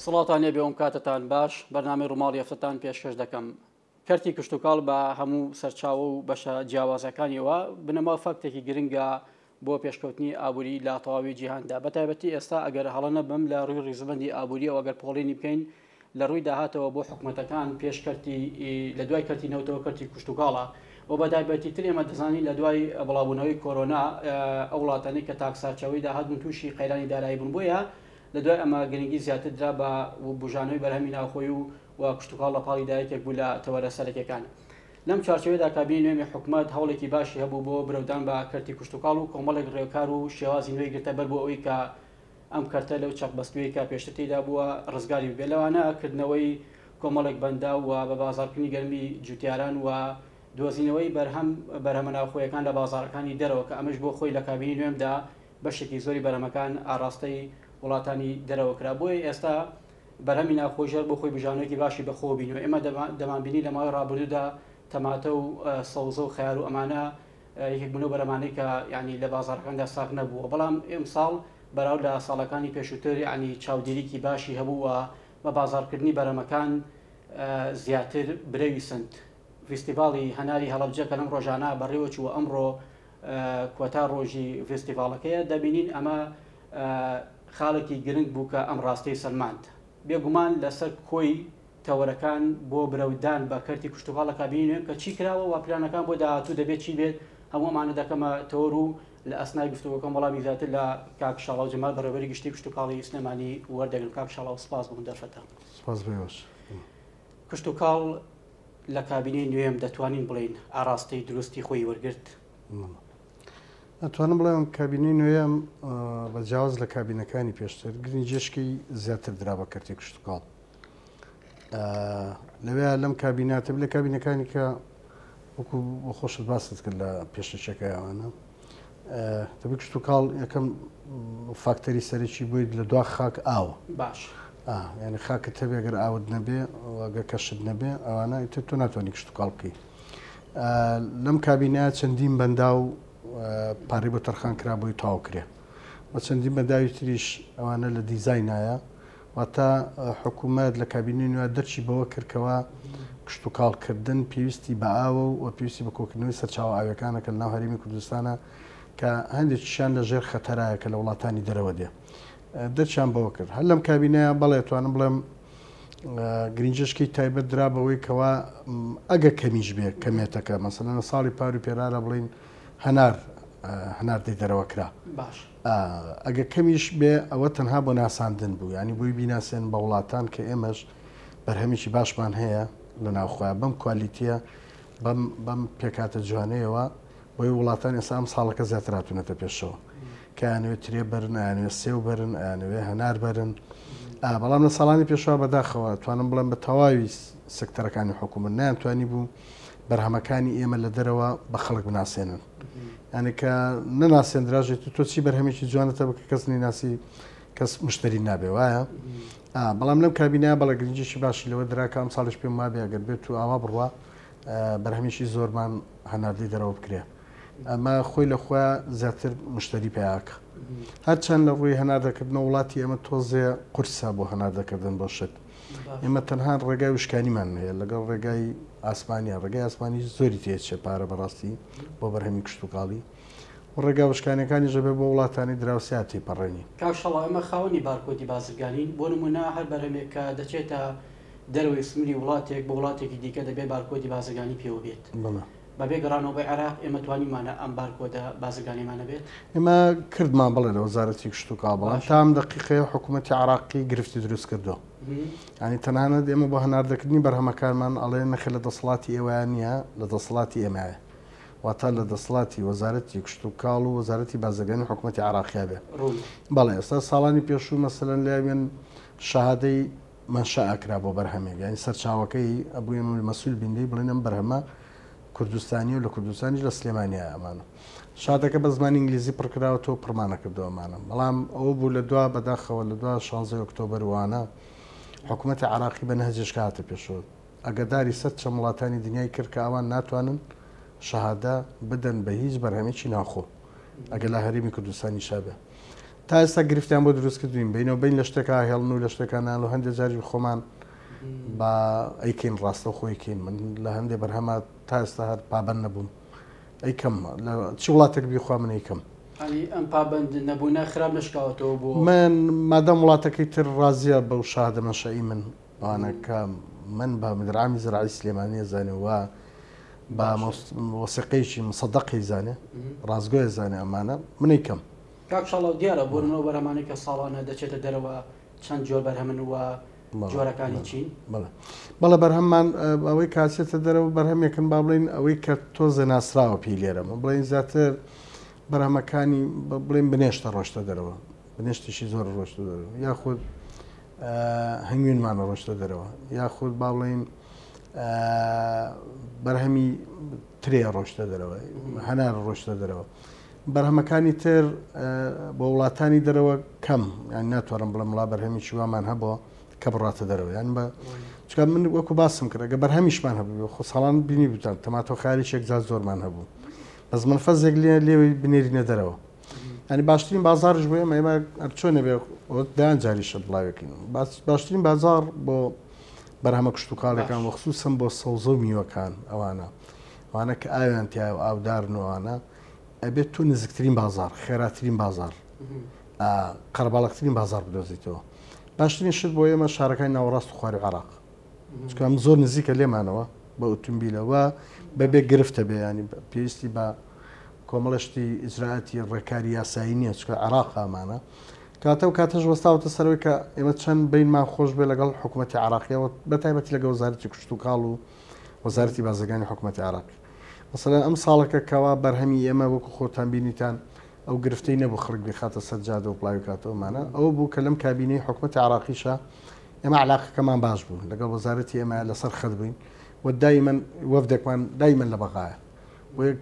سڵاتان لێ بێوم کاتتان باش بەرنامەی ڕووماڵی هەفتەتان پێشکەش دەکەم. کەرتی کشتتوکاڵ بە هەموو سەرچاوە و بەشە جیاوازەکانیەوە بنەما فەکتێکی گرنگە بۆ پێشکەوتنی ئابووری لا تەواوی جیهاندا. بەتایبەتی ئێستا ئەگەر هەڵە بم لە ڕووی ڕیزبەندی ئابووری ئەگەر پۆڵێنی بکەین لە ڕووی داهاتەوە بۆ حکوومەتەکان پێشکەرتی لە دوای کەرتینەوتەوە کەرتی کشتتوکاڵە و بەدایبەتی تر ئێمە دەزانی لە دوای بڵاوبوونەوەی کۆرۆنا ئەو وڵاتانی کە تاکساچەوەی داهاتبوون تووشی قەیرانی دارایی بوون بۆیە لە دوای ئەمە گرنگی زیاتر درا بە بژانەوەی بەرهەمی ناوخۆی و کشتتوکاڵ لە پاڵی دایکێک بوو لە تەوەرە سەرەکیەکان. لەم چارچەوەیدا کابینی نوێمی حکوومەت هەوڵێکی باشی هەبوو بۆ برەودان بە کەرتی کشتتوکاڵ و کۆمەڵێک ڕێوکار و شێوازی نوێی گرتە بەر بۆ ئەوەی کە ئەم کەرتە لەو چەقبەستوەی کە پێشتردا بووە ڕزگاری بێ لەوانە کردنەوەی کۆمەڵێک بەندا و بە بازارکردنی گەرمی جوتیاران و دۆزینەوەی بەرهەمە ناوخۆیەکان لە بازارەکانی دەرەوە کە ئەمەش بۆ خۆی لە کابینی نوێمدا بەشێکی زۆری بەرهەمەکان ئاراستەی وڵاتانی دەرەوە کرا. بۆی ئێستا بەرهەمی ناوخۆژەر بۆ خۆی بژانەوەی باشی بەخۆ بینەوە. ئێمە دەمانبینی لە ماوەی ڕابردوودا تەماتە و سەوزە و خەیار و ئەمانە یەکێک بوونەوە بەرەمانەی کە ینی لە بازارەکاندا ساک نەبووە، بەڵام ئێمساڵ بەراو لە ساڵەکانی پێشووتر ینی چاودێریکی باشی هەبووە بە بازارکردنی بەرەمەکان زیاتر برەویسند. فستیڤاڵی هەناری هەڵەبجە کە لەم ڕۆژانە بەڕێوەچووە ئەمڕۆ کۆتا ڕۆژی فستیڤاڵەکەیە دەبینین ئەمە خاڵێکی گرنگ بوو کە ئەم ڕاستەی سلماند بێگومان لەسەر کۆی تەوەرەکان بۆ برەودان بە کەرتی کشتتوکاڵ لە کابینی کە چی کراوە و پلانەکان بۆ داهاتوو دەبێت چی بێت هەموو ئەمانە دەکەمە تەوەر و لە ئەسنای گفتوگۆکەم وەڵامی زیاتر لە کاک شاڵاو جەمال بەڕێوەبەری گشتی کشتتوکاڵی سلێمانی وەردەگرن. کاک شاڵاو سپاس بوون دەرفەتە. سپاس بێوەش. کشتتوکاڵ لە کابینەی نوێم دەتوانین بڵین ئاراستەی دروستی خۆی وەرگرت؟ ئەتوانم بڵێم کابینەی نوێم بەجیاواز لە کابینەکانی پێشتر گرنجێشکی زیاتر درا بە کەرتی کشتتوکاڵ. لەوێ لەم کابیناتە لە کابینەکانی کە وەکو بۆ خۆشت باست کرد لە پێشەچەکەیانە دەبێت کشتتوکاڵ یەکەم فاکتەری سەرەکی بوویت لە دوا خاک ئاوە باش یعنی خاکت هەبێ گەر ئاوت نەبێ ئەگە کەشت نەبێ ئەوانە تۆ ناتوانانی کشتتوکاڵ بکەیت. لەم کابینە چەندین بەندا و پارەی بۆ تەرخان کرا بۆی تاو کرێ بە چەندین بەنداوی تریش ئەوانە لە دیزاینایە واتە حکوومەت لە کابینەی نوێ دەرچی بەوە کردکەوە کشتتوکاڵکردن پێویستی بە ئاوە و پێویستی بە کۆکردنەوەی سەرچاوە ئاویەکانە کە ناو هەرێمی کوردستانە کە هەندێکیشیان لە ژێر خەتەرایە کە لە وڵاتانی دەرەوە دێ دەرچیان بەوە کرد. هەر لەم کابینەیە بەڵێ توانم بڵێم گرنجشکی تایبەت درا بەوەی کەوا ئەگە کەمیش بێ کەمێتەکە مەسەلەن لە ساڵی پار و پێرارە بڵین هەناردەی دەرەوە کرا باش ئەگە کەمیش بێ ئەوە تەنها بۆ ناساندن بوو ینی بۆی بیناسێن بە وڵاتان کە ئێمەش بەرهەمیکی باشمان هەیە لە ناوخۆیان بەم کوالیتیە بەم پێکاتە جوانەیەوە بۆی وڵاتان ئێستا ئەم ساڵەکە زیاتر هاتوونەتە پێشەوە کە یانوێت ترێ بەرن ئەیانوێت سێو بەرن ئەیانوێ هەنار بەرن. بەڵام لە ساڵانی پێشوا بەداخەوە توانم بڵێم بە تەواوی سکتەرەکانی حکوومەت نەیانتوانی بوو بەرهەمەکانی ئێمە لە دەرەوە بە خەڵک بناسێنن یعنی کە نەناسێنراژێت تۆ چی بەرهەمێکی جوانەتە بکە کەس نیناسی کەس مشتری نابێ وایە. بەڵام لەم کابینە بەڵە گرنجێکی باشی لەوە دراکە ئەم ساڵش پێم وابێ ئەگەر بێت و ئاوا بڕوە بەرهەمیشی زۆرمان هەناردەی دەرەوە بکرێ ئەمە خۆی لە خۆیان زیاتر مشتری پێیاکە. هەرچەند لە ڕووی هەناردەکردنەوە وڵاتی ئێمە تۆزێ قورسە بۆ هەناردەکردن بۆ شت ئێمە تەنها ڕێگای وشکانیمان هەیە لەگەڵ ڕێگای ئاسمانیا ڕێگای ئاسمانی زۆری تێچێ پارە بەڕاستی بۆ بەرهەمی کشتتوکاڵی و ڕێگا وشکانەکانی ژەبێ بۆ وڵاتانی دراوسیاتی پەڕێنی. کاکشەڵا ئەمە خاوەنی بارکۆتی بازرگانین بۆ نمونە هەر بەرهەمێک کە دەچێتە دەروی سمری وڵاتێک بە وڵاتێکی دیکە دەبێت بارکۆتی بازرگانی پێوە بێت بەبێ گەڕانەوە بە عێراق ئێمە توانیمانە ئەم بارکۆدە بازرگانیمانە بێت. ئێمە کردمان بڵێ لە وەزارەتی کشتتوکاڵ بەڵام تام دقیقەیە حکوومەتی عێراقی گرفتی دروست کردو ینی تەنانەت ئێمە بۆ هەناردەکردنی بەرهەمەکانمان ئەڵێ نەخێ لە دەسەڵاتی ئێوەیان نییە لە دەسەڵاتی ئێمەیە واتە لە دەسەڵاتی وەزارەتی کشتتوکاڵ و وەزارەتی بازرگانی حکوومەتی عێراقیا بێ. بەڵێ ئێستا ساڵانی پێشوو مەسەلەن لەوێن شەهادەی منشا ئەکرا بۆ بەرهەمێک ینی سەرچاوەکەی ئەبووە مەسئول بینی بڵێنم بەرهەمە کوردستانی و لە کوردستانی لە سلێمانیا ئەمانە شادەکە بە زمانی ئینگلیزی پڕکراوەوە پڕمانە کردوەمانە بەڵام ئەوە بوو لە دوا بەداخەوە لە دوا 16 ئۆکتۆبەر وانە حکوومەتی عێراقی بە نەهجێشکە هاتە پێشەوە ئەگەداری سەد چەند وڵاتانی دنیای کرد کە ئەوان ناتوانن شەهادە بدەن بە هیچ بەرهەمێکی ناخۆ ئەگە لە هەرێمی کوردستانی شابێ تا ئێستا گرفتیان بۆ دروستکردوین بینەوە بین لە شتێکا هێڵن و لە شتێکانان و هەندێک جاری خۆمان بە ئەیکەین ڕاستە خۆیکەین من لە هەندێک بەرهەمە تا ئێستا هەر پابەند نەبووم ئەیکەم لە چ وڵاتێک بیخوا من ئەیکەم ئەم پابند نەبوونە خراپ نشکاوەتەوە بۆ من مادەم وڵاتەکەی تر ڕازیە بەو شادە مەشەئی من بەوانەکە من بە مدرامی زراعی سلێمانیە زانێ و بە وەسیقەیەکی مصدەقی زانێ ڕازگۆیە زانێ ئەمانە من ئەیکەم کاکشڵاو دیارە بۆنەوە بەرهەمانێک کە ساڵانە دەچێتە دەرەوە چەند جۆر بەرهەمن وە جۆرەکانی چین بەڵێ بەرهەممان ئەوەی کاسێتە دەرەوە بەرهەمێکن با بڵین ئەوەی کە تۆزە ناسراوە پێی لێرەمە بڵین زیاتر بەرهەمەکانی بڵین بنێشتە ڕۆشتە دەرەوە بنێشتێکی زۆر ڕۆشتە دەرەوە یاخود هەنگوینمانە ڕۆشتە دەرەوە یاخود با بڵین بەرهەمی ترێ ڕۆشتە دەرەوە هەنار ڕۆشتە دەرەوە بەرهەمەکانی تر بۆ وڵاتانی دەرەوە کەم یان ناتوانم بڵم وڵا بەرهەمی چیوامان هەبووە کە بڕاتە دەرەوە یان بە چکە من وەکو باسم کرد ئەگە بەرهەمیشمان هەبوو خۆ ساڵان بینی بوتان تەماتۆ خاریشێک زاد زۆرمان هەبوو بەس من فەزێک لێوەی بنێرینە دەرەوە ینی باشترین بازارش بۆ ئێمە چۆنە بێ دایان جاریشە بڵاوەکەین باشترین بازار بۆ بەرهەمە کشتتوکاڵەکان وە خصوصن بۆ سەوزە و میوەکان ئەوانە کە ئاویان تیا و ئاودارنەوەوانە ئەبێت تو نزیکترین بازار خێراترین بازار قەرباڵکترین بازار بدۆزیتەوە باشترین شت بۆ ئێمە شارەکانی ناوەڕاست و خواری عراق چکەم زۆر نزیکە لێمانەوە بە ئۆتۆمبیلەوە بەبێ گرفتە بێ ینی پێویستی بە کۆمەڵشتی ئیجرراعەتی ڕێکاری یاسایی نییە چکە عراق ئامانە کاتە و کاتەش وەستاوتە سەرەوەی کە ئێمە چەند بینمان خۆش بێ لەگەڵ حکوومەتی عراقیەوە بەتایبەتی لەگە وەزارەتی کشتتوکاڵ و وەزارەتی بازرگانی حکوومەتی عراقی مثلەن ئەم ساڵەکە کەوا بەرهەمی ئێمە وەکو خۆتان بینیتان ئەو گرفتەی نەبوو خڕک بخاتە سەرجادە و پڵاوی کاتەوەمانە ئەوە بوو کە لەم کابینەی حکوومەتی عراقیشە ئێمە علاقەکەمان باش بوو لەگەڵ وەزارەتی ئێمە لەسەر خەت بووین و دایمەن وەفدێکمان دایمەن لە بەغایە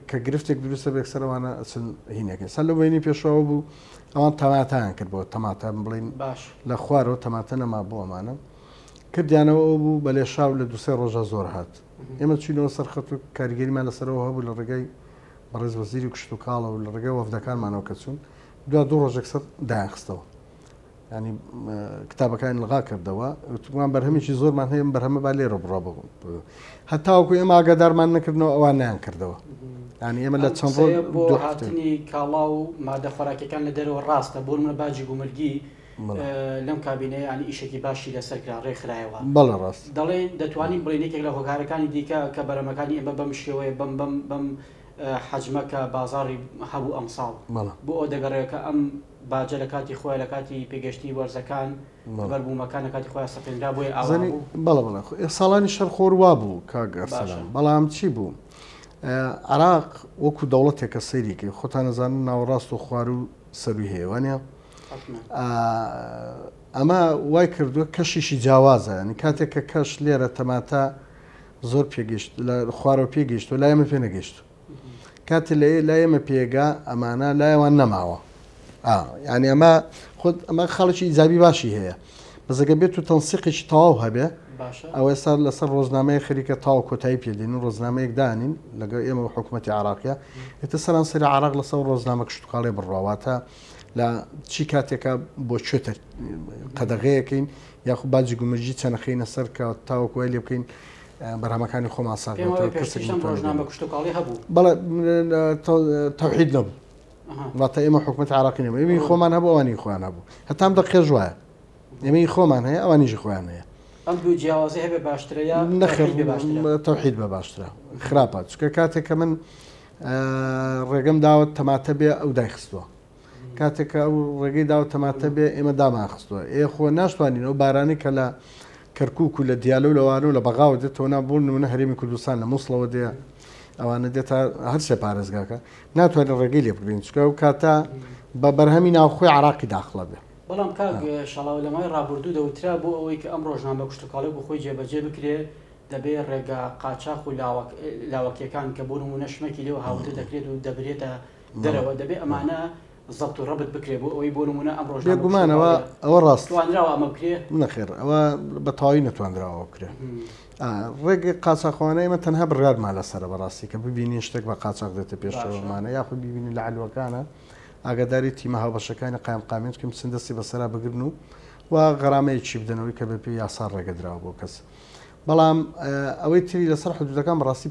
کە گرفتێک دروستە بێکسەرەوانە ئەچن هینەکەی سەر لە وێنی پێشەوە بوو ئەوان تەماتیان کرد بۆ تەماتە بڵین لە خوارەوە تەماتە نەما بۆ ئەمانە کردیانەوە ئەو بوو بە لێشاو لە دوسێ ڕۆژە زۆر هات ئێمە چینەوە سەر خەت و کاریگەریمان لەسەرەوە هەبوو لە ڕێگەی بەڕێز وەزیری کشتتوکاڵەوە لە ڕێگەی وەفدەکانمانەوە کە چوون دوو ڕۆژێک سەر دایانخستەوە ینی کتابەکان لەغا کردەوە وتمان بەرهەمیی زۆرمان هەیە بەرهەمە با لێرە بڕا بوو هەتاوەکو ئێمە ئاگادارمان نەکردنەوە ئەوان نیان کردەوە ینی ئێمە لە چەند ڕۆژ بۆ هاتنی کاڵا و مادە خۆراکەکان لە دەرەوە ڕاستە بۆ منە باجی گومەرگی لەم کابینەیە ینی ئیشێکی باشی لەسەرکرا ڕێکخرایەوە بەڵێ ڕاست دەڵێن دەتوانین بڵێنێکێک لە هۆکارەکانی دیکە کە بەرەمەکانی ئێمە بەم شێوەیە بەم حەجمەکە بازاری هەبوو ئەم ساڵ بۆ ئەو دەگەڕێت کە ئەم باجە لە کاتی خۆی لە کاتی پێگەشتی وەرزەکان بەربوومەکان لە کاتی خۆیان سەپێنرا بۆی ئاوانی بەڵێ ساڵانی شەرخۆر وا بوو کاگەرسەلام بەڵام چی بوو عراق وەکو دەوڵەتێکە سەیریکە خۆتان نەزانن ناوەڕاست و خوار و سەروی هەیەوانە ئەمە وای کردووە کەشیشی جیاوازە ینی کاتێک کە کەش لێرە تەماتە زۆر پێگەشت لە خوارەوە پێگەشت و لای ئێمە پێ نەگەشت کاتێ لای ئێمە پێگا ئەمانە لایەوان نەماوە ینی ئەمە خۆت ئەمە خەڵکی ئیجابی باشی هەیە بەزەگە بێت و تەنسیقێکی تەواو هەبێ ئەو ئێستا لەسەر ڕۆژنامەیە خەریکە تاو کۆتایی پێدێن و ڕۆژنامەیەک دانین لەگەڵ ئێمە و حکوومەتی عراقیە ئێتە سەرانسەری عراق لەسەر ڕۆژنامە کشتتوکاڵی بڕاواتە لە چی کاتێکە بۆ چێتە قەدەغەیەکەین یاخود باجی گومەرجی چەنەخینە سەر کە تاوەکوای لێ بکەین بەرهەمەکانی خۆمان بەڵێ تەوحید نەبوو واتە ئێمە حکوومەت عراقی نەبوو ئێمە خۆمان هەبوو ئەوانی خۆیان هەبوو هەتام دەقێژ وایە ئێمە خۆمان هەیە ئەوانیژی خۆیان هەیە تەوحید بە باشترە خراپە چکە کاتێک کە من ڕێگەم داوت تەماتە بێ ئەو دایخستووە کاتێک ئەو ڕێگەی داوت تەماتە بێ ئێمە داماخستووە خۆ ناشتوانین ئەو بارانی کە لە کەرکک و لە دیالە و لەوانە و لە بەغاوە دێتەوە نابوون منە هەرێمی کوردستان لە مووسڵەوە دێ ئەوانە دێتە هەرسێ پارێزگاکە ناتوانێت ڕێگەی لێ بگرین چکە و کاتە بە بەرهەمی ناوخۆی عراقی داخڵە بێ بەڵام کاک شەڵاو لەمای ڕابردوو دەوترا بۆ ئەوەی کە ئەم ڕۆژنامە کشتتوکاڵی بۆ خۆی جێبەجێ بکرێ دەبێت ڕێگا قاچاق و لاوەکیەکان کە بۆ نمونە شمەکی لێەوە هاوتە دەکرێت و دەبرێتە دەرەوە دەبێت ئەمانە زەبت و ڕەبت بکرێ بۆ ئەوەی بۆ نمونە ئەم ڕۆژ بێگومانەوە ئەوە ڕاستوانراوە ئەمە بکرێ نەخێر ئەوە بە تەواوی نەتوانراوە بکرێ ڕێگەی قاچاقخواانە ئێمە تەنها بڕارمان لەسەرە بەڕاستی کە ببینی شتێک بە قاچاق دێتە پێشەوەمانە یاخود ببینی لە علوەکانە ئاگاداری تیمە هاوبەشەکانی قایم قامێنکەم سندەستی بەسەرا بگرن و غەرامەیەکی بدەنەوەی کە بەپێی یاسا ڕێگەدراوە بۆ کەس. بەڵام ئەوەی تری لەسەر حدودەکان بەڕاستی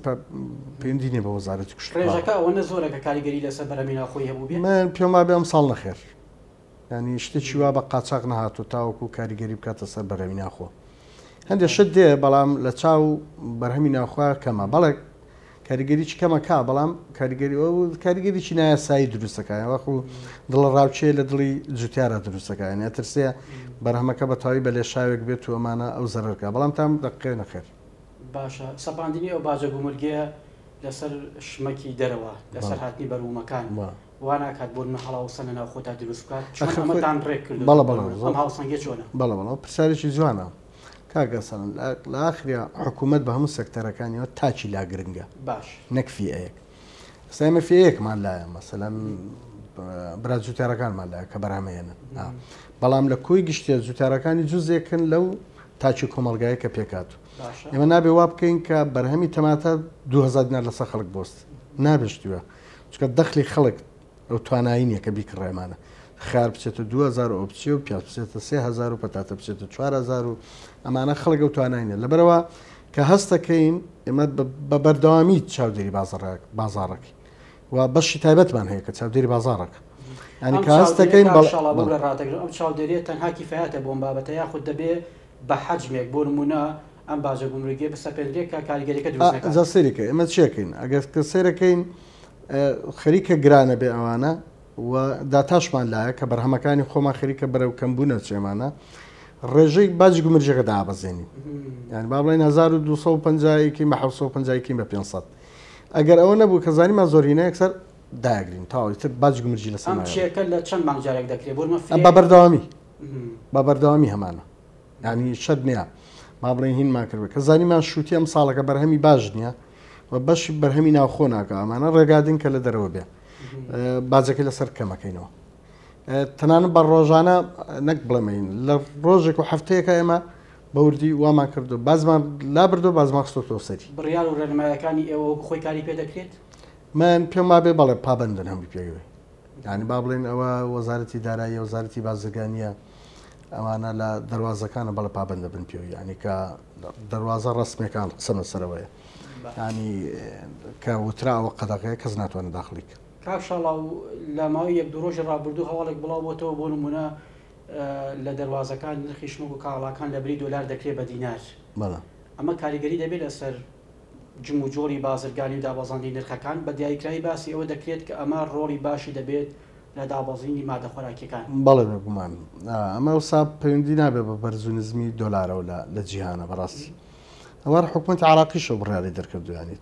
پەیوەندی نییە بە وەزارەتی کوشت. ڕێژەکە ئەوەنە زۆرە کە کاریگەری لەسەر بەرهەمهێنا خۆی هەبوو بێت. من پێم وابێ ئەمساڵ نەخێر. ینی شتێکی وا بە قاچاق نەهاتوو تاوەکو کاریگەری بکاتە سەر بەرهەمی ناخۆ. هەندێک شت دێ بەڵام لە چاو بەرهەمی ناخوا کەمە بەڵێ کاریگەریی کەمە کا بەڵام کاریگەریی نایاسایی دروستەکە وەخو دڵ ڕاوچێ لە دڵی جوتیارە دروستەکەیان ئەترسێ بەرهەمەکە بە تاوی بە لێشاوێک بێت و ئەمانە ئەو زەرەرکە بەڵام تام دقیقی نەخێر. باشە سەپاندنی ئەو باجە بوومرگەیە لەسەر شمەکی دەرەوە لەسەر هاتنی بەروومەکان واناکات بۆ هەڵاوسەنە ناو خۆتا دروست بکات ئەمەتان ڕێک کرد ئەم هاوسەنگێ چۆنە بەڵێ پرسیارێکی جوانە کاگەسەن لە ئاخریا حکوومەت بە هەموو سەکتەرەکانیەوە تاچی لا گرنگە باش نەک فیەیەک سایمە فیەیەکمان لایە مەسەلەن برا جوتیارەکانمان لایە کە بەرهەمەهێنن بەڵام لە کۆی گشتێ جوتیارەکانی جوزێکن لەو تاچی کۆمەلگایە کە پێکات ئێمە نابێ وا بکەین کە بەرهەمی تەماتە 2000 دینار لەسەر خەڵک بۆست نابشتووە چکە دەخلی خەڵک ئەو توانایی نییە کە بیکڕێمانە خار بچێتە 2000 ئەو بچێ و پیا بچێتە 3000 و پەتاتە بچێتە 4000 و ئەمانە خەڵک ئەو تواناینە لەبەرەوە کە هەستەکەین ئێمە بە بەردەوامی چاودێری بازاڕێکی و بەشی تایبەتمان هەیە کە چاودێری بازاڕێک ینی کە هەستەکەین ئەم چاودێریە تەنها کیفایەتە بۆم بابەتە یاخود دەبێ بە حەجمێک بۆ نمونە ئەم باجە بوومرگێ بسەپێنرێک کە کاریگەریەکە دروست سەریکە ئێمە چێکەین ئەگەر کە سەیرەکەین خەریکە گرانە بێ ئەوانە و داتاشمان لایە کە بەرهەمەکانی خۆمان خەریکە بەرەو کەمبوونە چێمانە ڕێژەی باجی گومرجەکە دابەزێنی یعنی با بڵێن 1250 مە 750 بە 500 ئەگەر ئەوە نەبوو کە زانیمان زۆرینە یەکسەر داگرین تاوی تر باج گومرجی لەسەر ئەم چێکە لە چەند مانگجارێک دەکرێت بە بەردەوامی هەمانە ینی شەد نییە ما بڵێن هینمان کردوە کە زانیمان شووتی ئەم ساڵەکە بەرهەمی باش نییە و بەشی بەرهەمی ناوخۆ ناکە ئەمانە ڕێگادن کە لە دەرەوە بێ باجەکەی لەسەر کەمەکەینەوە تەنانە بە ڕۆژانە نەک بڵێمەین لە ڕۆژێک و هەفتەیەەکە ئێمە بەوردی وامان کردو بازمان لا بردو بازمان خستۆ سەری بڕیار و ڕێنمایەکانی ئێوە خۆی کاری پێ دەکرێت من پێم وابێ بەڵێ پابندن هەمووی پێوێ ینی با بڵێن ئەوە وەزارەتی دارایی وەزارەتی بازرگانیە ئەوانە لە دەواازەکانە بەڵە پابندە بن پێوی ینی کە دەواازە ڕستمەکان قسەمە سەرەوەیە ینی کە وتراوە قەدەقەیە کەس ناتوانێت داخلیک کاکشاڵا و لە ماوەی یەک دو ڕۆژی ڕابردوو هەواڵێک بڵاوبووەوە بۆ نمونە لە دەواازەکان نرخی شموگ و کاڵاکان لە بری دۆلار دەکرێت بە دینار ئەمە کاریگەری دەبێت لەسەر جم و جۆری بازرگانی و دابەزاندی نرخەکان بە دیاریکراوی باسی ئەوە دەکرێت کە ئەمە ڕۆڵی باشی دەبێت لە دابەزینی مادە خۆراکیەکان بەڵێ بێگومان ئەمە وسا پەیوەندی نابێت بە بەرزونزمی دۆلارەوە لە جیهانە بەڕاستی ئەوە حکوومەت عراقیشە بڕیاری دەرکردویانی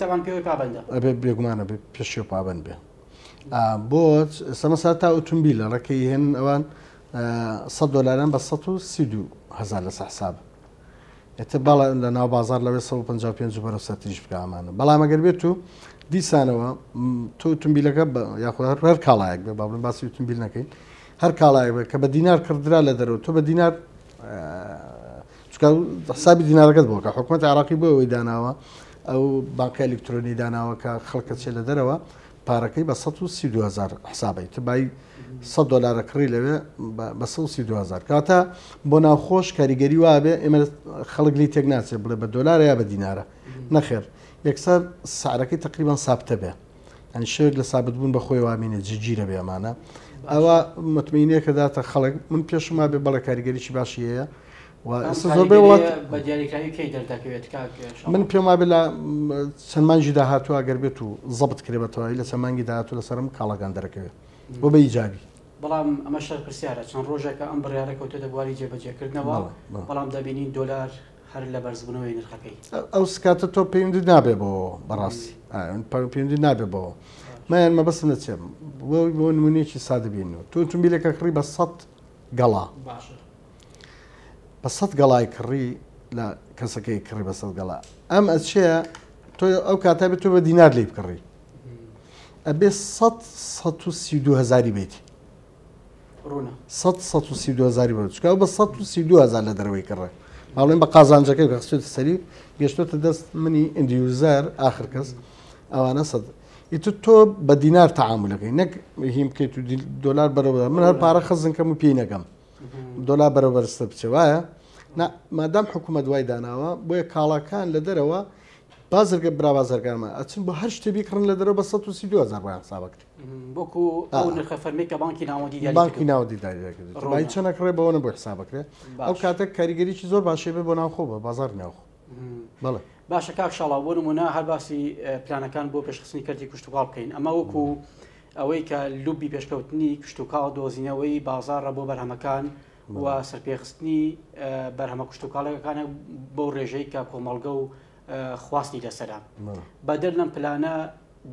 تەوان پێوەی پابندە ئەبێ بێگومانە بێ پێشی پابند بێ بۆ سەمەسا تا ئۆتۆمبیل لە ڕێکەی هێن ئەوان $100 بە 132,000 لەسەر حساب ئێتە باڵە لە ناو بازار لەوێ 155 بەرەو سەتیش بکەمانە بەڵام ئەگەر بێت و دیسانەوە تۆ ئۆتۆمبیلەکە یاخود هەر کاڵایەک بێ با بڵێن باسی ئۆتۆمبیل نەکەین هەر کاڵایەک بێ کە بە دینار کردرا لە دەرەوە تۆ بە دینار حسابی دینارەکەت بۆ کە حکوومەت عراقی بۆ ئەوەی داناوە ئەو بانکە ئەلکترۆنی داناوە کە خەڵکە چێ لە دەرەوە پارەکەی بە 132,000 حسابی تبای $100 کڕی لەوێ بە 132,000 کاتە بۆ ناوخۆش کاریگەری وابێ ئێمە خەڵک لی تێک ناچێت بڵێ بە دۆلارە یا بە دینارە نەخێر یەکسەر سعرەکەی تقریبان سابتە بێ ئەنی شێک لە سابت بوون بە خۆی وامینێ جگیرە بێ ئەمانە ئەوە متمینەیە کە داتە خەڵک من پێشما بێ بەڵێ کاریگەریی باشی هەیە من پێم وابێ لە چەند مانگی داهاتوە ئەگەر بێت و زەبت کرێبەتەوە لە چەند مانگی داهاتوو لەسەرم کاڵەکان دەرەکەوێت بۆ بە ئیجابی بەڵام ئەمە شەر پرسیارە چەند ڕۆژێکە ئەم بڕیارەکەوتە دەبواری جێبەجێکردنەوە بەڵام دەبینین دۆلار هەر لە بەرزبوونەوەی نرخەکەی ئەو سکاتە تۆ پەیوەندی نابێ بۆ بەڕاستی پەیوەندی نابێ بۆ من مەبەستم نەچێم بۆ نمونەیەکی سادە بینەوە تۆ ئۆتۆمبیلێکە کڕی بە 100 گەڵا بە 100 گەڵای کڕی لە کەسەکەی کڕی بە 100 گەڵا ئەم ئەچەیە تۆ ئەو کاتا بێت تۆ بە دینار لی بکڕی ئەبێ 132,000 بیتی 132,000 بە چکە بە 132,000 لە دەرەوەی کڕێ ماڵێن بە قازانجەکەی گەخستێتە سەری گەشتۆتە دەست منی ئیندیوزار ئاخر کەس ئەوانە سەد ئیتر تۆ بە دینار تەعاملەکەی نەک هیم بکەیت و دۆلار بەرەبەر من هەر پارە خەزم کەم و پێی نەکەم دۆلار بەرەبەرستە بچێ وایە مادام حکوومەت دوای داناوە بۆیە کاڵاکان لە دەرەوە بازرگە برا بازرگانمە ئەچن بۆ هەر شتێبی کڕن لە دەرەوە بە 132,000 بۆیان حسابەکە بۆکو ئەو نرخە فەرمیکە بانکی ناوەندی بانکی ناوەندی داریەکە چەند نەکڕێ بەوە بۆ حسابەکرێ ئەو کاتێک کاریگەریی زۆر باشێ بێ بۆ ناوخۆ بە بازار ناوخۆ بەڵێ باشە کاک شاڵاو بۆ نمونە هەر باسی پلانەکان بۆ پێشخستنی کردی کشتتوکاڵ بکەین ئەمە وەکو ئەوەی کە لوبی پێشکەوتنی کشتتوکاڵ دۆزینەوەی بازارڕە بۆ بەرهەمەکان و سەرپێخستنی بەرهەمە کشتتوکاڵەکانە بۆ ڕێژەی کە کۆمەڵگە و خواستی لەسەرا بەدەر لەم پلانە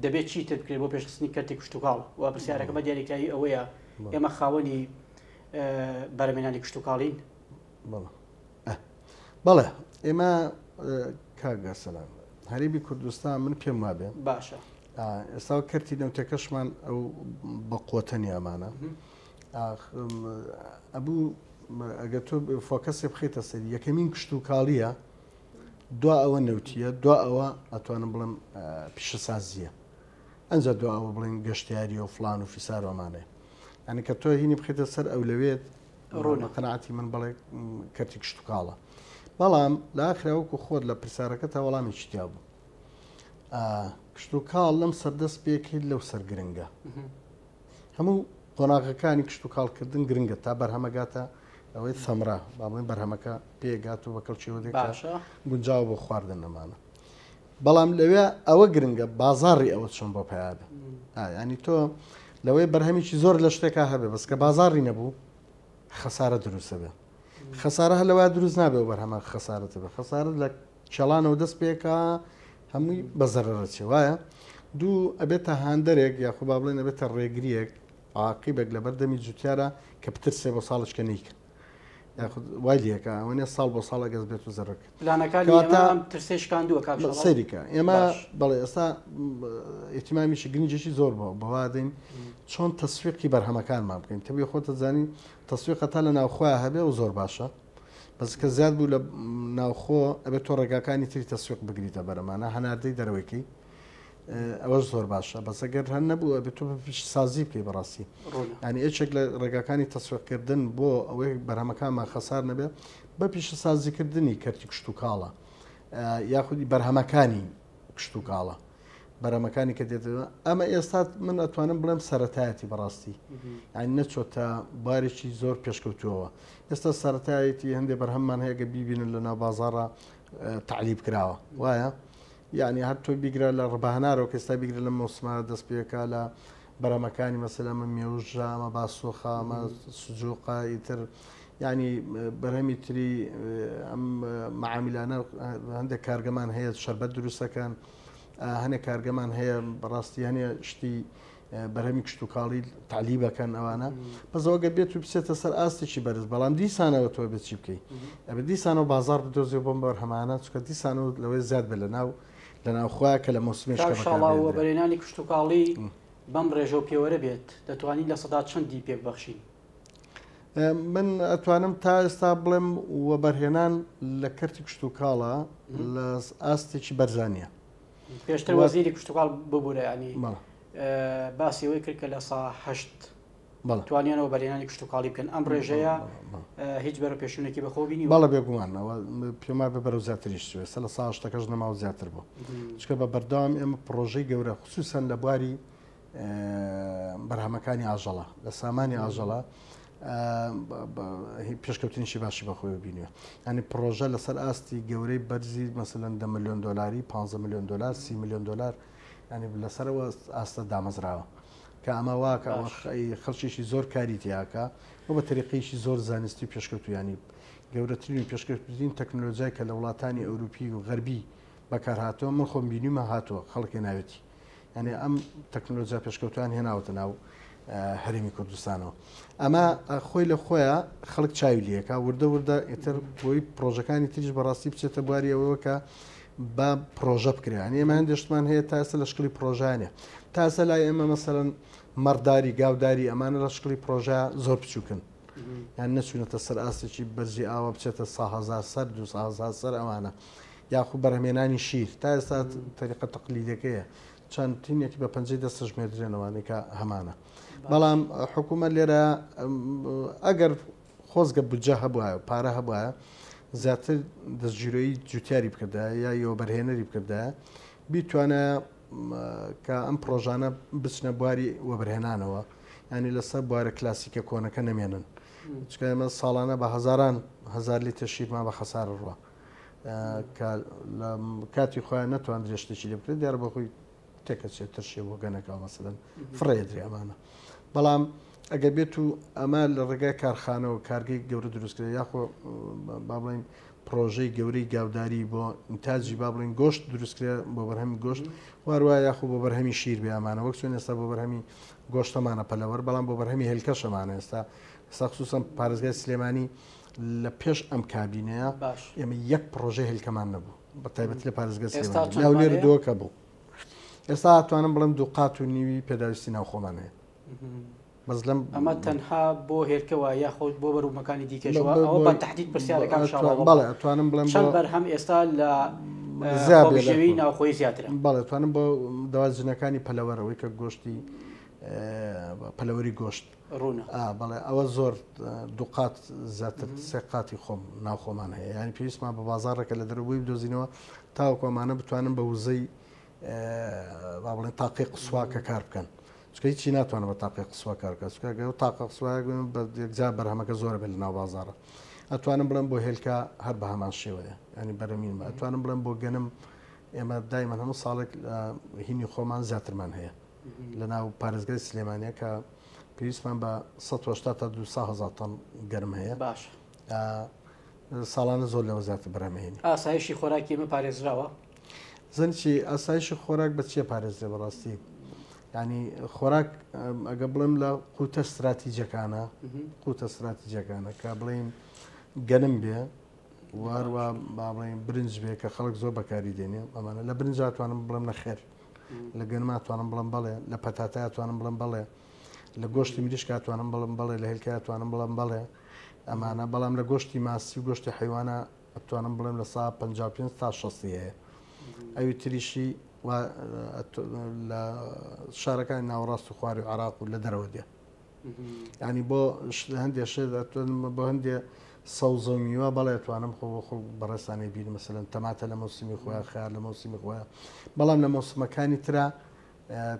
دەبێت چی تر بکرێت بۆ پێشخستنی کردی کشتتوکاڵ و پرسیارەکە بە دیاریکایی ئەوەیە ئێمە خاوەنی بەرهەمێنانی کشتتوکاڵین بەڵێ ئێمە کاگەسەلام هەریبی کوردستان من پێم وابێ باشە ئێستا کردی نەوتەکەشمان ئەو بە قوتەنی ئەمانە ئەبوو ئەگە تۆ فۆکەسی بخیتە سەری یەکەمین کشتتوکاڵیە دو ئەوە نەوتیە دو ئەوە ئەتوانم بڵم پیشەسازیە ئەنجا دو ئەوە بڵین گەشتیاری و فلان و فیسارۆمانێ ئەنی کە تۆ هینی بخیتە سەر ئەو لەوێت ڕۆنەقەنعاتی من بڵێ کەرتی کشتتوکاڵە بەڵام لە ئاخراوەکو خۆت لە پرسیارەکە تا وەڵامی چتیا بوو کشتتوکاڵ لەم سەردەست پێکیت لەو سەر گرنگە هەموو قۆناغەکانی کشتتوکاڵکردن گرنگە تا بەرهەمەگاتە ئەوەی سەمرا باڵێن بەرهەمەکە پێگات و بەکەڵچیەوە دێک گونجاو بۆ خواردن نەمانە بەڵام لەوێ ئەوە گرنگە بازاڕی ئەوە چۆن بۆ پیادە ینی تۆ لەوەی بەرهەمیی زۆر لە شتێکا هەبێ بەسکە بازاڕی نەبوو خەسارە دروستە بێ خەسارە هە لەوە دروست نابێ و بەرهەمە خەسارەتە بێ خەسارت لە چەڵانەوە دەست پێکە هەمووی بەزەرەرەچێ وایە دوو ئەبێتە هاندەرێک یاخۆ با بڵێن ئەبێتە ڕێگریەک عاقیبێک لە بەردەمی جوتیارە کە پترسێ بۆ ساڵشکە نیکە وای لەکە ئەوەنێ ساڵ بۆ ساڵە گەز بێت و زەرەکە پلانەکان ترسێشکاندووە سەریکە ئێمە بەڵێ ئێستا ئێتیمامیشی گرنجێکی زۆر بۆ بەوادەین چۆن تەسویقی بەرهەمەکانمان بکەین تەبێ خۆتە زانی تەسویق تا لە ناوخۆیان هەبێ و زۆر باشە بەس کە زیاد بوو لە ناوخۆ ئەبێت تۆ ڕێگاکانی تری تەسویق بگریتە بەرەمانە هەناردەی دەرەوەیکی ئەوەش زۆر باشە بەسەگەر هەر نەبوو ئەبێت تۆ پیش سازی بکەی بەڕاستی ینی ئەچێک لە ڕێگاکانی تەسویقکردن بۆ ئەوەی بەرهەمەکانمان خەسار نەبێ بە پیشە سازیکردنی کەرتی کشتتوکاڵە یاخودی بەرهەمەکانی کشتتوکاڵە بەرەمەکانی کە دێتەوە ئەمە ئێستا من ئەتوانم بڵێم سەرەتایەتی بەڕاستی ئەین نەچۆتە بارێکی زۆر پێشکەوتووەوە ئێستا سەرەتایەتی هەندێک بەرهەممان هەیە گە بیبینن لە ناو بازاڕە تعلیب کراوە وایە یعنی هەر تۆ بیگرە لە ڕباهنارەوە کەستا بیگرە لە مۆسمە دەست پێکە لە بەرەمەکانی مەسەلا من مێوژە ئەمە باسۆخە ئەمە سجووقە ئیتر ینی بەرهەمی تری ئەم معامیلانە هەندێک کارگەمان هەیە شەربەت دروستەکەن هەنێک کارگەمان هەیە بەڕاستی هەنێ شتی بەرهەمی کشتتوکاڵی تعلیبەکەن ئەوانە بەزەوە گە بێت و بچێتە سەر ئاستێکی بەرز بەڵام دیسانەوە تۆ بچی بکەیت ئەبێ دیسانەوە بازار بدۆزی بۆم بەرهەمانە چکە دیسانەوە لەوەی زیاد بێ لە ناوخوا کە لە مۆسمێشڵاوە بەرێنانی کشتتوکاڵی بەم ڕێژە و پێوەرە بێت دەتوانین لە سەدا چەندی پێک بەخشین من ئەتوانم تا ئێستا بڵێم وە بەرهێنان لە کەرتی کشتتوکاڵە لە ئاستێکی بەرزانیە پێشتر وەزیری کشتتوکاڵ ببوورە ینی باسیەوەی کرد کە لە ساهشت توانیانەوە بەرێنانی کشتتوکاڵی بکەن ئەم ڕێژەیە هیچ بەرە پێشونێکی بەخۆبینی باڵە بێگومانەوە پێما بە بەرەو زیاتریش سە لە ساهشتەکەش نەماوە زیاتر بوو چکە بە بەردەوام ئێمە پرۆژەی گەورە خصوصەن لە بواری بەرهەمەکانی ئاژەڵە لە سامانی ئاژەڵە پێشکەوتنیشی باشی بەخۆی ببینیوە ینی پرۆژە لەسەر ئاستی گەورەی بەرزی مەسەلەن 10 ملیۆن دلاری 15 ملیۆن دلار 30 ملیۆن دلار ینی لەسەرەوە ئاستە دامەزراوە کە ئەمە واکە خەڵکیشی زۆر کاری تیاکە و بە تەریقیشی زۆر زانستی پێشکەوتویانی گەورەترین پێشکەوتین تەکنۆلۆژیای کە لە وڵاتانی ئەوروپی و غەربی بەکارهاتەوە من خۆم بینیمە هاتووە خەڵکی ناوێتی ینی ئەم تەکنۆلۆژیا پێشکەوتوان هێناوەتە ناو هەرێمی کوردستانەوە ئەمە خۆی لە خۆیان خەڵک چاوی لەکە وردە وردە ئیتر بۆی پرۆژەکانی تریش بەڕاستی بچێتە بواری ئەوەوە کە بە پرۆژە بکرێن ئێمە هەندێشتمان هەیە تاسە لە شکلی پرۆژانێ تاسە لای ئێمە مەسەرەن مەڕداری گاوداری ئەمانە لە شکلی پرۆژە زۆر بچووکن یان نەچوونەتە سەر ئاستێکی بەرزی ئاوە بچێتە 100,000 سەر 200,000 سەر ئەوانە یاخو بەرهەمێنانی شیر تا ئێستا تەریقە تەقلیدەکەیە چەندتینێکی بە پەنجەی دەستە ژمێردرێنەوەی کە هەمانە بەڵام حکوومەت لێرە ئەگەر خۆزگە بجە هەبواە پارە هەبواە زیاتر دەستگیرۆیی جوتیاری بکردایە یا یۆبەرهێنەری بکردایە بیتوانە کە ئەم پرۆژانە بچنە بواری وەبرهێنانەوە ینی لەسەر بوارە کلاسیکە کۆنەکە نەمێنن چکە ئێمە ساڵانە بە هەزاران هەزار لیتر شیرمان بە خەسار ڕوە کاتی خۆیان نەتوان درێژتێکی لێ بکرێت دیارە بەخۆی تێکەچێت ترشێ بۆ گەنەکە مەسەلەن فڕێدرێ ئەمانە بەڵام ئەگەر بێت و ئەمە لە ڕێگای کارخانەوە کارگەی گەورە دروستکرێت یاخۆ با بڵین پرۆژەی گەورەی گاوداری بۆ ئینتاجی با بڵین گۆشت دروستکرێت بۆ بەرهەمی گۆشت واروای یاخۆ بۆ بەرهەمی شیر بێ ئەمانە وەک چۆن ئێستا بۆ بەرهەمی گۆشتەمانە پەلەوەەر بەڵام بۆ بەرهەمی هێلکەشەمانە ئێستا خصوصا پارێزگای سلێمانی لە پێش ئەم کابینەیە ئێمە یەک پرۆژه هێلکەمان نەبوو بە تایبەتی لە پارێزگای سلێمانی ناولێر دۆکە بوو ئێستا هاتوانم بڵم 2 قات و نیوی پێداویستی ناوخۆمان هەیە بەس لەم ئەمە تەنها بۆ هێرکەوە یاخۆ بۆ بەرومەکانی دیکەشەوە ئەوە بە تهدید پرسیارەکان بەڵێ ئەتوانم بڵم چەند بەرهەم ئێستا لە خۆبژێوی ناوخۆی زیاترە بەڵێ توانم بۆ دەوازنەکانی پەلەوەرەوەی کە گۆشتی پەلەوەری گۆشت ڕوونە بەڵێ ئەوە زۆر 2 قات زیاتر 3 قاتی خۆم ناوخۆمان هەیە ینی پێویستمان بە بازارڕێکە لە دەرەوەی بدۆزینەوە تاوەکۆمانە بتوانم بە وزەی با بڵێن تاقی قسواکە کار بکەن چکە هیچی ناتوانە بە تاقی قسووا کارکە چکە تاقە قسوای بە یەکجار بەرهەمەکە زۆرە بێت لە ناو بازارە ئەتوانم بڵم بۆ هێلکە هەر بە هەمان شێوەیە ینی بەرەمینمە ئەتوانم بڵم بۆ گەنم ئێمە دایمەن هەموو ساڵێک هینی خۆمان زیاترمان هەیە لە ناو پارێزگای سلێمانیە کە پێویستمان بە 180 تا 200,000 تۆن گەرم هەیە باش ساڵانە زۆر لەوە زیاتر بەرهەمهێنی ئاسایشی خۆراکی ئێمە پارێزراوە زنچی ئاسایشی خۆراک بە چیە پارێزرێ بەڕاستی ینی خۆراک ئەگە بڵێم لە قوتە استراتیجەکانە قوتە استراتیجەکانە کە بڵێم گەنم بێ واروە با بڵێم برنج بێ کە خەڵک زۆر بەکاری دێنێ ئەمانە لە برنج توانم بڵێم نەخێر لە گەنما توانم بڵم بڵێ لە پەتاتای توانم بڵم بڵێ لە گۆشتی مریشک توانم بڵم بڵێ لە هێلکای توانم بڵم بڵێ ئەمانە بەڵام لە گۆشتی ماسی و گۆشتی حیوانە ئەتوانم بڵێم لە سا 55 تا 60 هەیە ئەوی تریشی لە شارەکانی ناوەڕاست و خواری و عراق و لە دەرەوە دێ ینی بۆ هەندێک شێ بۆ هەندێک سەوزەمیوە بەڵێ توانم خۆ بەڕێستانی بیر مەسەلەن تەماتە لە مەوسمی خۆیان خیار لە مەوسمی خۆیان بەڵام لە مەوسمەکانی ترا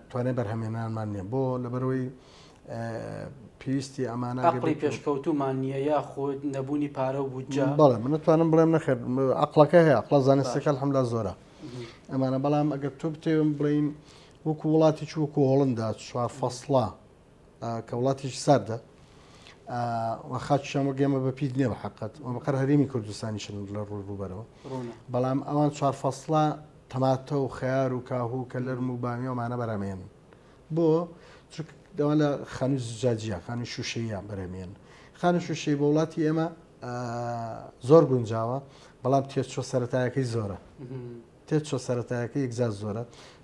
توانێت بەرهەمێنانمان نییە بۆ لەبەرەوەی پێویستی ئەمانە عقلی پێشکەوتومان نییە یا خۆت نەبوونی پارە و بودجە بەڵێ من نتوانم بڵێم نەخێر عقلەکە هەیە عقلە زانستەکە الحەمدوللا زۆرە ئەمانە بەڵام ئەگەر تۆ بتێوم بڵین وەکو وڵاتی وەکو هۆڵندا 4 فەسڵە کە وڵاتیش ساردە خاچشەمە گێمە بە پید نییە بە حقت بەقەر هەرێمی کوردستانیشن لە ڕووبەرەوە بەڵام ئەوان 4 فەسڵە تەماتە و خیار و کاهوو کە لەرم و بامیەوەمانە بەرامێن بۆ دەوان لە خانووی زجاجیە خانووی شوشەیە بەرەمێن خانووی شوشەی بە وڵاتی ئێمە زۆر گونجاوە بەڵام تێچۆ سەرەتایەکەی زۆرە تێچۆ سەرەتایەکە یەکجار زۆرە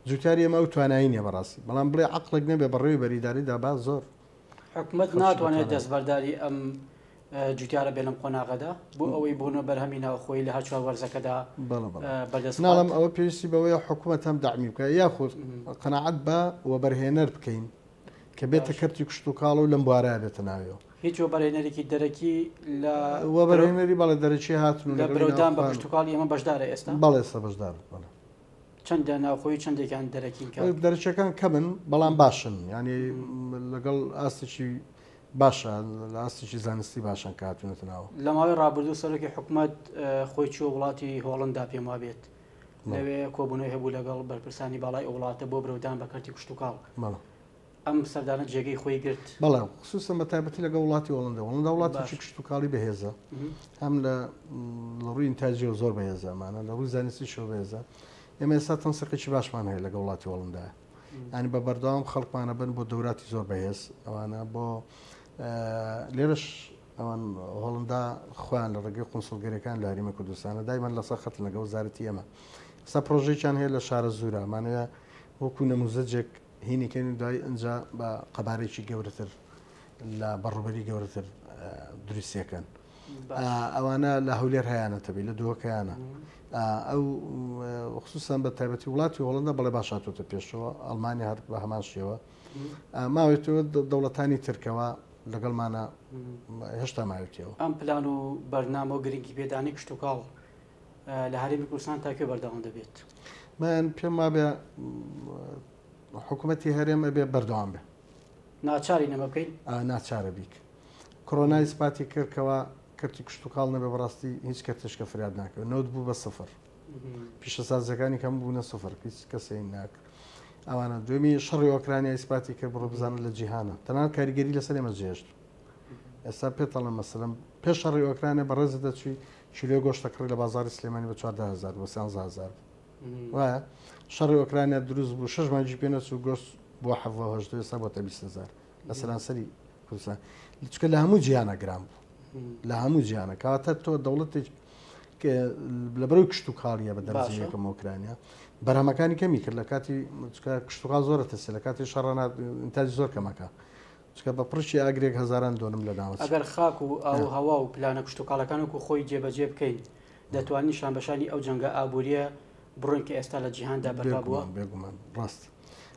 جوتیاری ئەمە ئەو توانایی نیە بەڕاستی بەڵام بڵێ عقلێک نەبێ بەڕێوی بەریداریدا با زۆر حکومت ناتوانێت دەستبەرداری ئەم جوتیارە بێ لەم قۆناغەدا بۆ ئەوەی بۆنە بەرهەمی ناوخۆی لە هەچوار وەرزەکەدا بەدەست ناڵم ئەوە پێویستی بەوەی حکوومەت هەم داعمی بکە یاخود قەناعەت بە وەبەرهێنەر بکەین کە بێتە کەرتی کشت و کاڵ و لەم بوارەیە بێتە ناوێەوە هیچ وەبەرهێنەرێکی دەرەکی لە وەبەرهێنەری بەڵێ دەرەکی هاتن لە برەودان بە کشت و کاڵی ئێمە بەشدارە ئێستا بەڵێ ئێستا بەشدار چەندە ناوخۆی چەندێکیان دەرەکی دەرەچەکان کەمن بەڵام باشن ینی لەگەڵ ئاستێکی باشە لە ئاستێکی زانستی باشن کاتونەتەناوە لە ماوەی ڕابردوو سەرۆکی حکوومەت خۆی چوە وڵاتی هۆڵندا پێم وا بێت لەوێ کۆبوونەوەی هەبوو لەگەڵ بەرپرسانی باڵای وڵاتە بۆ برەودان بە کەرتی کشت و کاڵ ئەم سەردانە جێگەی خۆی گرت بەڵام خصوصن بە تایبەتی لەگە وڵاتی هۆڵندا وڵاتی کشت و کاڵی بەهێزە هەم لە ڕووی ئینتاجیەوە زۆر بەهێزە ئەمانە لە ڕووی زانستی شۆ بەهێزە ئێمە ئێستا تەنسەقێکی باشمان هەیە لەگە وڵاتی هۆڵندایە ینی بە بەردەوام خەڵکمانە بن بۆ دەوراتی زۆر بەهێز ئەوانە بۆ لێرەش ئەوان هۆڵندا خۆیان لە ڕێگەی قونسڵگەریەکان لە هەرێمی کوردستانە دایمان لەسەر خەت لەگە وەزارەتی ئێمە ئێستا پرۆژێکیان هەیە لە شارە زورە ئەمانەیە وەکو نەموزەجێک هینیکەنی دوای ئەنجا بە قەبارێکی گەورەتر لە بەڕوبەری گەورەتر دروستیەکەن ئەوانە لە هەولێر هەیەانەتەبی لە دووەکەیانە ئەو خصوصان بە تایبەتی وڵاتی هۆڵندا بەڵێ باشاتۆتە پێشەوە ئەڵمانیا هەر بە هەمان شێوە ماوێتەوە دەوڵەتانی ترکەوە لەگەڵمانە هێشتا ماوێتەوە ئەم پلان و بەرنامە و گرنگی پێدانی کشتتوکاڵ لە هەرێمی کوردستان تاکوێ بەردەوام دەبێت من پێم وابێ حکوومەتی هەرێمە بێ بەردەوام بێ ناچاری نەمە بکەین ناچارە بیک کۆرۆنای سپاتی کردکەوە کەرتی کشتتوکاڵ نەبێ بەڕاستی هیچ کەتشکە فریاد ناکەوێت نەوت بوو بە سفر پیشەسازەکانی کەم بوونە سفر هیچ کەسێ ناکرد ئەوانە دوێمی شەڕی ئۆکرانیای سپاتی کرد بڕۆ بزانن لە جیهانە تەنان کاریگەری لەسەر ئێمە جێشت ئێستا پێتەڵە مەسەلەم پێش شەڕی ئۆکرانیا بەڕێزە دەچووی کیلۆ گۆشتەکڕی لە بازاری سلێمانی بە 14000 بۆ 13000 وایە شەڕی ئۆکرانیا دروست بوو 6 مانجی پێ نەچوو گۆشت بۆ 7 ئێستا بۆ 20000 لە سەرانسەری کوردستان چکە لە هەموو جیهانە گران بوو لە هەموو جیهانە کاتە تۆ دەوڵەتێک لە بەرەو کشتتوکاڵیە بە دەرەجەیەکەم ئۆکرانیا بەرهەمەکانی کەمی کرد لە کاتی کشتتوکاڵ زۆرە تەسێ لە کاتی شەڕانات ئینتاجی زۆر کەمەکە چکە بە پڕشی ئاگرێک هەزاران دۆنم لە ناوە ئەگەر خاک و ئاو هەوا و پلانە کشتتوکاڵەکان و خۆی جێبەجێ بکەین دەتوانین شانبەشانی ئەو جەنگە ئابوووریە بڕۆین کە ئێستا لە جیهاندا بەرپا بووە بێگومان ڕاست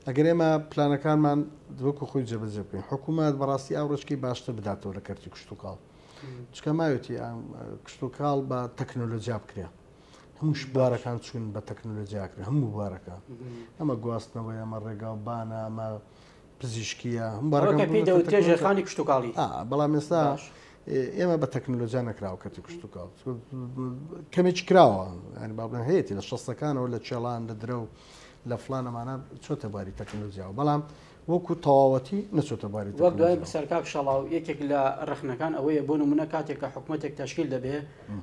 ئەگەر ئێمە پلانەکانمان وەکو خۆی جێبەجێ بکەین حکوومەت بەڕاستی ئەو ڕشکی باشتر بداتەوە لە کەرتی کشتتوکاڵ چکە ماوێتی کشتتوکاڵ بە تەکنۆلۆژیا بکرێ هەموو بوارەکان چوون بە تەکنۆلۆژیاکرێ هەموو بوارەکان ئەمە گواستنەوەی ئەمە ڕێگا و بانە ئەمە پزیشکیە هەمووێژەخانی کشتتوکاڵی بەڵام ئێستا ئێمە بە تەکنۆلۆژیا نەکراوە کەتی کشتتوکاڵ کەمێکی کراوە ینی بابن هەیەی لە شەستەکانەوە لە چێڵان لە درە و لە فلانەمانە چۆتە باری تەکنۆلۆژیاوە بەڵام وەکو تەواوەتی نەچۆتە باری وەک دوای بەسەرکاک شەڵاو یەکێک لە ڕخنەکان ئەوەیە بۆ نمونە کاتێک کە حکوومەتێک تەشکیل دەبێ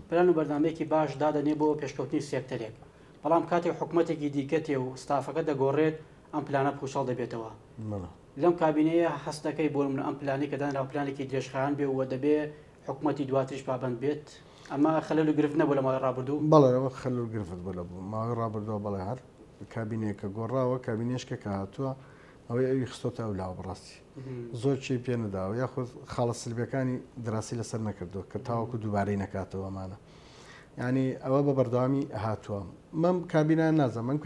پلان و بەردامەیەکی باش دادەنێ بۆ پێشکەوتنی سێکتەرێک بەڵام کاتێک حکوومەتێکی دیکەتێ و ستافەکە دەگۆڕێت ئەم پلانە پوشەڵ دەبێتەوە لەم کابینەیە هەست دەکەی بۆ من ئەم پلانی کە دانراوە پلانێکی درێژخایان بێ وە دەبێ حکوومەتی دواتریش پابند بێت ئەمە خەلەل و گرفت نەبوو لە ماوەی ڕابردوو بەڵێەوە خەلەل و گرفت بۆ لەبوو ماوەی ڕابردووە بەڵێ هەر کابینەیەکە گۆڕاوە کابینێشکە کە هاتووە ئەوەی ئەوی خستۆتە ئەو لاوە بڕاستی زۆر چی پێ نەداوە یاخود خاڵە سلبیەکانی دراسی لەسەر نەکردو کە تاوەکو دووبارەی نەکاتەوە ئەمانە ینی ئەوە بە بەردەوامی هاتووە مەم کابینە نازانم من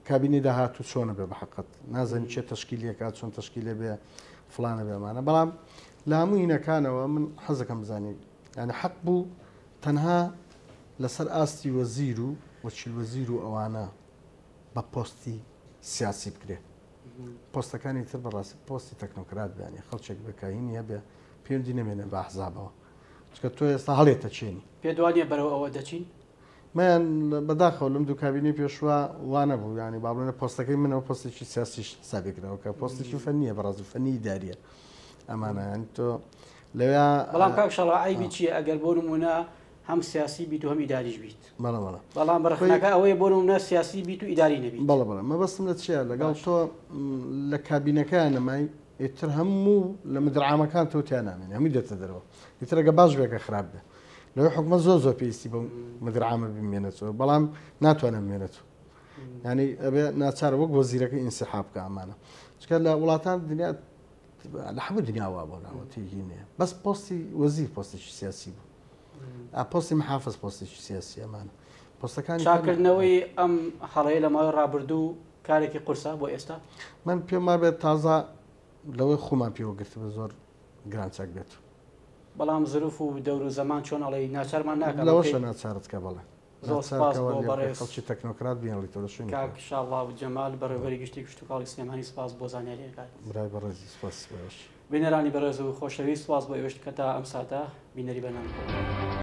کابینی داهاتوو چۆنە بێ بە حقت نازانانی چێ تەشکیلەکات چۆن تەشکیلێ بێ فلانە بێمانە بەڵام لە هەموو هینەکانەوە من حەزەکەم بزانانی ینی حەق بوو تەنها لەسەر ئاستی وەزیر و وەکیل وەزیر و ئەوانە بە پۆستی سیاسی بکرێ پۆستەکانی تر بەڕاستی پۆستی تەکنۆکرات بیانی خەڵچێک بەکاینی هەبێ پێوەندی نەمێنێ بە ئەحزابەوە چکە تۆ ئێستا هەڵێتە چێنی پێدوانیە بەرەو ئەوە دەچین من بەداخەوە لەم دوو کابینی پێشوە وانە بوو ینی باڵێنە پۆستەکەی منەوە پۆستێکی سیاسیش سابێکراوە کە پۆستێکی فەنیە بەڕاز فەنی ئیداریە ئەمانە ینی تۆ لەوێ بەڵام کاک شەڵا عیبی چییە ئەگەر بۆ نمونە هەم سیاسی بیت و هەم ئیداریش بیت بەڵام بەڕخنەکە ئەوەیە بۆ نمونە سیاسی بیت و ئیداری نەبیت بەڵێ مەبەستم لە چیە لەگەڵ تۆ لە کابینەکان نەمای ئیتر هەموو لە مدرعامەکان تۆتیان نامێنێ هەمووی دێتە دەرەوە ئیتر ئەگە باش بێکە خراپ بێ لەوەی حکومەت زۆر پێویستی بە مدرعامە بمێنێتەوە بەڵام ناتوانێت بمێنێتەوە ینی ئەبێ ناچارە وەک وەزیرەکە ئینسحاب بکە ئەمانە چکە لە وڵاتان دنیا لە هەموو دنیاوا بۆ ناوەتیگی نییە بەس پۆستی وەزیر پۆستێکی سیاسی بوو پۆستی محافظ پۆستێکی سیاسی ئەمانە پۆستەکانی چاکردنەوەی ئەم هەڵەیە لە ماوەی ڕابردوو کارێکی قورسە بۆ ئێستا من پێم وابێت تازە لەوەی خۆمان پێوەگرت بە زۆر گرانچاک بێت بەڵام زروف و دەور و زەمان چۆن ئەڵێ ناچارمان ناکات لەوەشە ناچارتکە بەڵێ زۆر سپاس بۆ بەڕێز خەڵکی تەکنۆکرات بێنڵیتەوە شوێن کاک شاڵڵا و جەمال بەڕێوەری گشتی کشتتوکاڵی سلێمانی سپاس بۆ زانیاریەکان برای بەڕێزی سپاس باش بینەرانی بەڕێز و خۆشەویست سپاس بۆ ئێوەش کە تا ئەم ساتە بینەری بەرنامە